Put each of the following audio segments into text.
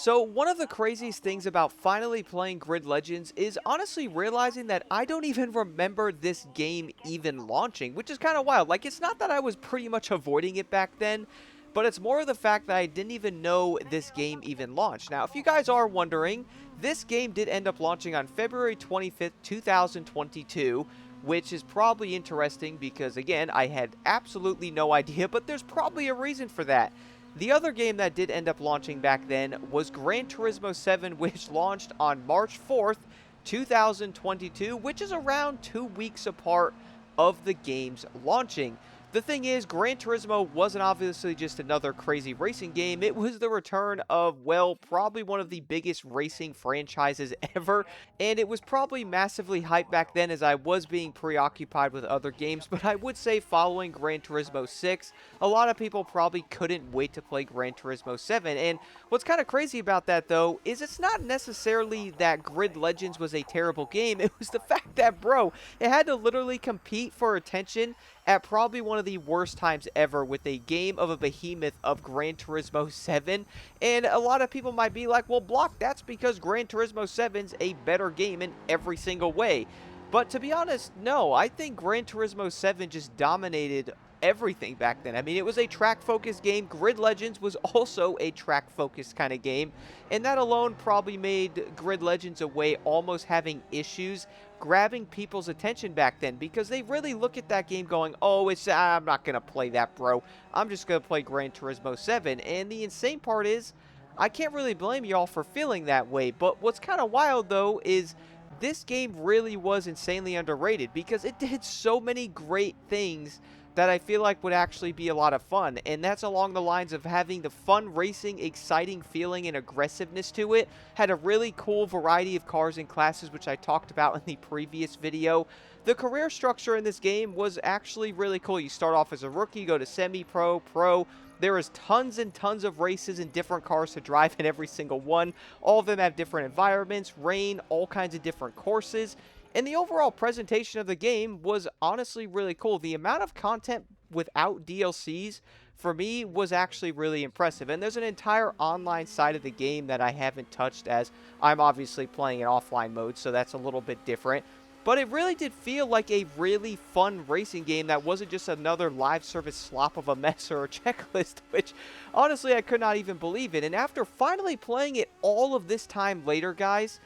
So one of the craziest things about finally playing Grid Legends is honestly realizing that I don't even remember this game even launching, which is kind of wild. Like, it's not that I was pretty much avoiding it back then, but it's more of the fact that I didn't even know this game even launched. Now, if you guys are wondering, this game did end up launching on February 25th, 2022, which is probably interesting because, again, I had absolutely no idea, but there's probably a reason for that. The other game that did end up launching back then was Gran Turismo 7, which launched on March 4th, 2022, which is around 2 weeks apart of the game's launching. The thing is, Gran Turismo wasn't obviously just another crazy racing game. It was the return of, well, probably one of the biggest racing franchises ever, and it was probably massively hyped back then as I was being preoccupied with other games, but I would say following Gran Turismo 6, a lot of people probably couldn't wait to play Gran Turismo 7, and what's kind of crazy about that, though, is it's not necessarily that Grid Legends was a terrible game. It was the fact that, bro, it had to literally compete for attention at probably one of the worst times ever with a game of a behemoth of Gran Turismo 7. And a lot of people might be like, well, Block, that's because Gran Turismo 7's a better game in every single way. But to be honest, no, I think Gran Turismo 7 just dominated everything back then. I mean, it was a track-focused game. Grid Legends was also a track-focused kind of game, and that alone probably made Grid Legends a way almost having issues grabbing people's attention back then, because they really look at that game going, oh, I'm not going to play that, bro. I'm just going to play Gran Turismo 7, and the insane part is, I can't really blame y'all for feeling that way, but what's kind of wild, though, is this game really was insanely underrated, because it did so many great things that I feel like would actually be a lot of fun, and that's along the lines of having the fun racing, exciting feeling, and aggressiveness to it. Had a really cool variety of cars and classes, which I talked about in the previous video. The career structure in this game was actually really cool. You start off as a rookie, go to semi-pro, pro. There is tons and tons of races and different cars to drive in every single one. All of them have different environments, rain, all kinds of different courses. And the overall presentation of the game was honestly really cool. The amount of content without DLCs, for me, was actually really impressive. And there's an entire online side of the game that I haven't touched, as I'm obviously playing in offline mode, so that's a little bit different. But it really did feel like a really fun racing game that wasn't just another live service slop of a mess or a checklist, which honestly I could not even believe it. And after finally playing it all of this time later, guys,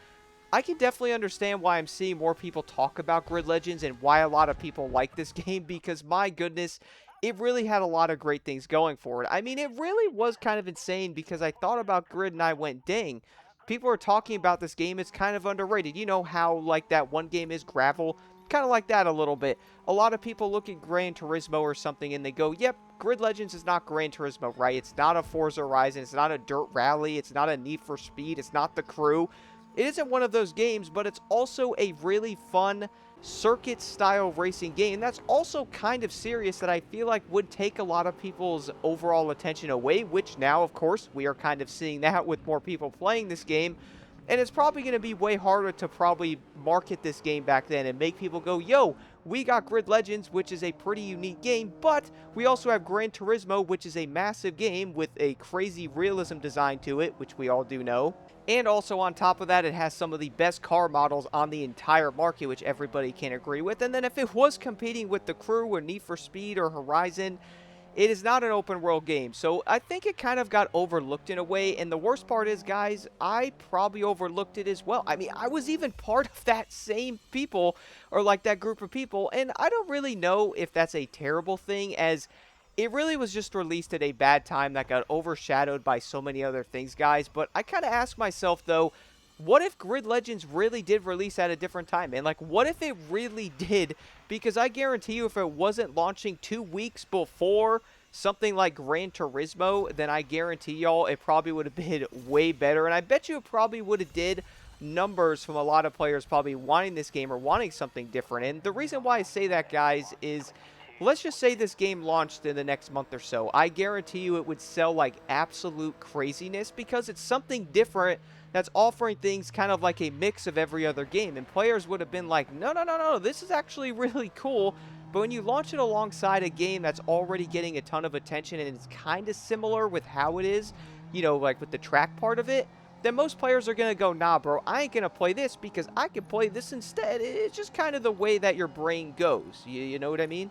I can definitely understand why I'm seeing more people talk about Grid Legends and why a lot of people like this game, because my goodness, it really had a lot of great things going for it. I mean, it really was kind of insane, because I thought about Grid and I went, dang, people are talking about this game, it's kind of underrated. You know how, like, that one game is Gravel? Kind of like that a little bit. A lot of people look at Gran Turismo or something and they go, yep, Grid Legends is not Gran Turismo, right? It's not a Forza Horizon, it's not a Dirt Rally, it's not a Need for Speed, it's not The Crew. It isn't one of those games, but it's also a really fun circuit-style racing game that's also kind of serious, that I feel like would take a lot of people's overall attention away, which now, of course, we are kind of seeing that with more people playing this game. And it's probably going to be way harder to probably market this game back then and make people go, yo, we got Grid Legends, which is a pretty unique game, but we also have Gran Turismo, which is a massive game with a crazy realism design to it, which we all do know. And also on top of that, it has some of the best car models on the entire market, which everybody can agree with. And then if it was competing with The Crew or Need for Speed or Horizon, it is not an open world game. So I think it kind of got overlooked in a way. And the worst part is, guys, I probably overlooked it as well. I mean, I was even part of that same people, or like that group of people. And I don't really know if that's a terrible thing, as it really was just released at a bad time that got overshadowed by so many other things, guys. But I kind of ask myself, though, what if Grid Legends really did release at a different time? And, like, what if it really did? Because I guarantee you, if it wasn't launching 2 weeks before something like Gran Turismo, then I guarantee y'all it probably would have been way better. And I bet you it probably would have did numbers from a lot of players probably wanting this game or wanting something different. And the reason why I say that, guys, is let's just say this game launched in the next month or so. I guarantee you it would sell like absolute craziness, because it's something different that's offering things kind of like a mix of every other game. And players would have been like, no, no, no, no, this is actually really cool. But when you launch it alongside a game that's already getting a ton of attention and it's kind of similar with how it is, you know, like with the track part of it, then most players are going to go, nah, bro, I ain't going to play this because I can play this instead. It's just kind of the way that your brain goes. You know what I mean?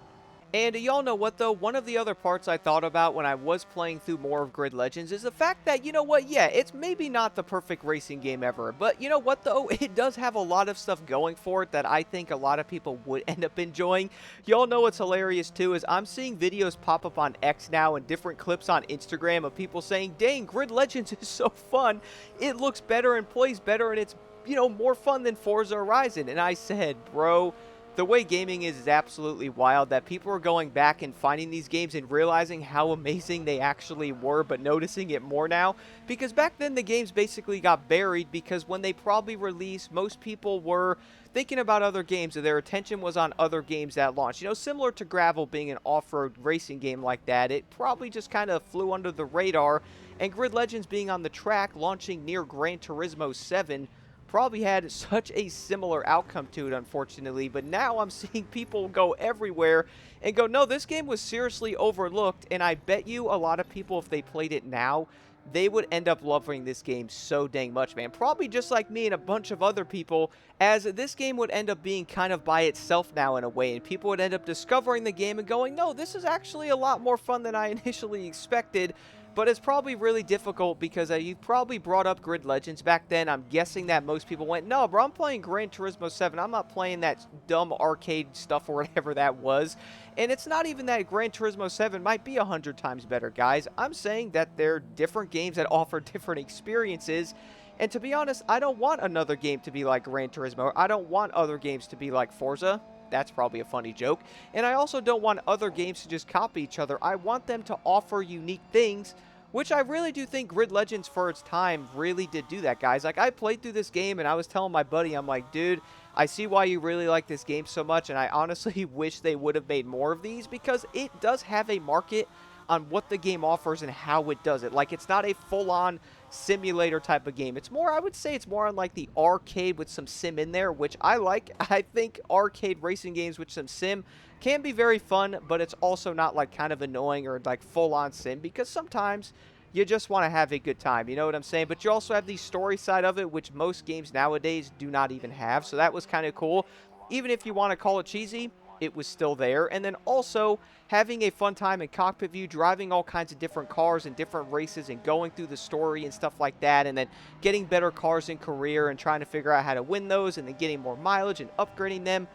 And y'all know what though, one of the other parts I thought about when I was playing through more of Grid Legends is the fact that, you know what, yeah, it's maybe not the perfect racing game ever, but you know what though, it does have a lot of stuff going for it that I think a lot of people would end up enjoying. Y'all know what's hilarious too is I'm seeing videos pop up on X now and different clips on Instagram of people saying, dang, Grid Legends is so fun, it looks better and plays better and it's, you know, more fun than Forza Horizon. And I said, bro, the way gaming is absolutely wild that people are going back and finding these games and realizing how amazing they actually were, but noticing it more now. Because back then the games basically got buried because when they probably released, most people were thinking about other games and their attention was on other games at launch. You know, similar to Gravel being an off-road racing game like that, it probably just kind of flew under the radar. And Grid Legends being on the track, launching near Gran Turismo 7, probably had such a similar outcome to it, unfortunately. But now I'm seeing people go everywhere and go, no, this game was seriously overlooked. And I bet you a lot of people, if they played it now, they would end up loving this game so dang much, man. Probably just like me and a bunch of other people, as this game would end up being kind of by itself now in a way. And people would end up discovering the game and going, no, this is actually a lot more fun than I initially expected. But it's probably really difficult because you probably brought up Grid Legends back then. I'm guessing that most people went, no, bro, I'm playing Gran Turismo 7. I'm not playing that dumb arcade stuff or whatever that was. And it's not even that Gran Turismo 7 might be 100 times better, guys. I'm saying that they're different games that offer different experiences. And to be honest, I don't want another game to be like Gran Turismo. I don't want other games to be like Forza. That's probably a funny joke. And I also don't want other games to just copy each other. I want them to offer unique things, which I really do think Grid Legends for its time really did do that, guys. Like, I played through this game and I was telling my buddy, I'm like, dude, I see why you really like this game so much, and I honestly wish they would have made more of these because it does have a market on what the game offers and how it does it. Like, it's not a full-on simulator type of game. It's more, I would say it's more on like the arcade with some sim in there, which I like. I think arcade racing games with some sim can be very fun, but it's also not like kind of annoying or like full-on sim because sometimes you just want to have a good time, you know what I'm saying? But you also have the story side of it, which most games nowadays do not even have, so that was kind of cool. Even if you want to call it cheesy, it was still there. And then also having a fun time in cockpit view, driving all kinds of different cars and different races and going through the story and stuff like that, and then getting better cars in career and trying to figure out how to win those and then getting more mileage and upgrading them.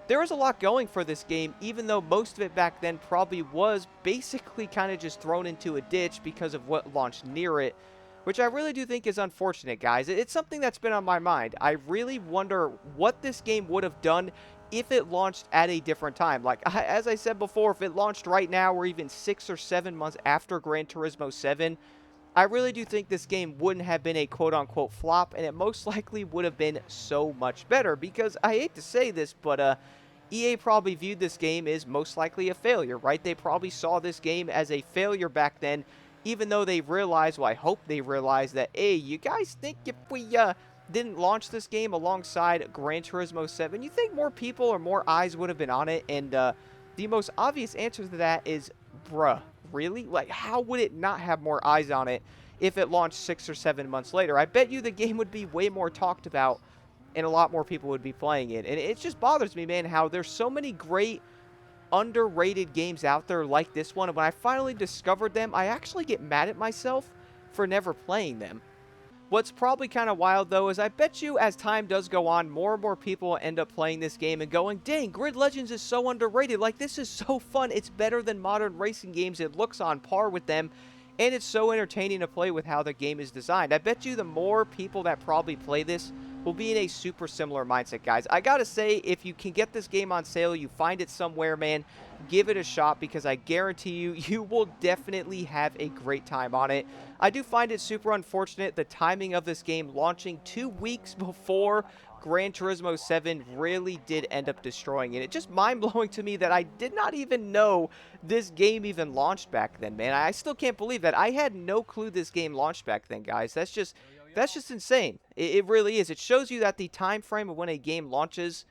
There was a lot going for this game, even though most of it back then probably was basically kind of just thrown into a ditch because of what launched near it, which I really do think is unfortunate, guys. It's something that's been on my mind. I really wonder what this game would have done if it launched at a different time. Like, as I said before, if it launched right now or even 6 or 7 months after Gran Turismo 7, I really do think this game wouldn't have been a quote-unquote flop, and it most likely would have been so much better, because I hate to say this, but EA probably viewed this game as most likely a failure, right? They probably saw this game as a failure back then, even though they realized, well, I hope they realized that, hey, you guys think if we didn't launch this game alongside Gran Turismo 7, you think more people or more eyes would have been on it? And the most obvious answer to that is, bruh, really? Like, how would it not have more eyes on it if it launched 6 or 7 months later? I bet you the game would be way more talked about and a lot more people would be playing it. And it just bothers me, man, how there's so many great underrated games out there like this one. And when I finally discovered them, I actually get mad at myself for never playing them. What's probably kind of wild, though, is I bet you as time does go on, more and more people will end up playing this game and going, dang, Grid Legends is so underrated. Like, this is so fun. It's better than modern racing games. It looks on par with them, and it's so entertaining to play with how the game is designed. I bet you the more people that probably play this will be in a super similar mindset, guys. I gotta say, if you can get this game on sale, you find it somewhere, man, give it a shot, because I guarantee you, you will definitely have a great time on it. I do find it super unfortunate the timing of this game launching 2 weeks before Gran Turismo 7 really did end up destroying it. It's just mind-blowing to me that I did not even know this game even launched back then, man. I still can't believe that. I had no clue this game launched back then, guys. That's just insane. It really is. It shows you that the time frame of when a game launches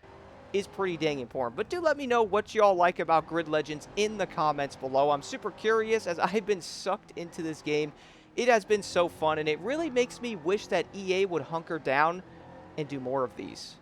is pretty dang important. But do let me know what y'all like about Grid Legends in the comments below. I'm super curious, as I've been sucked into this game It has been so fun, and it really makes me wish that EA would hunker down and do more of these.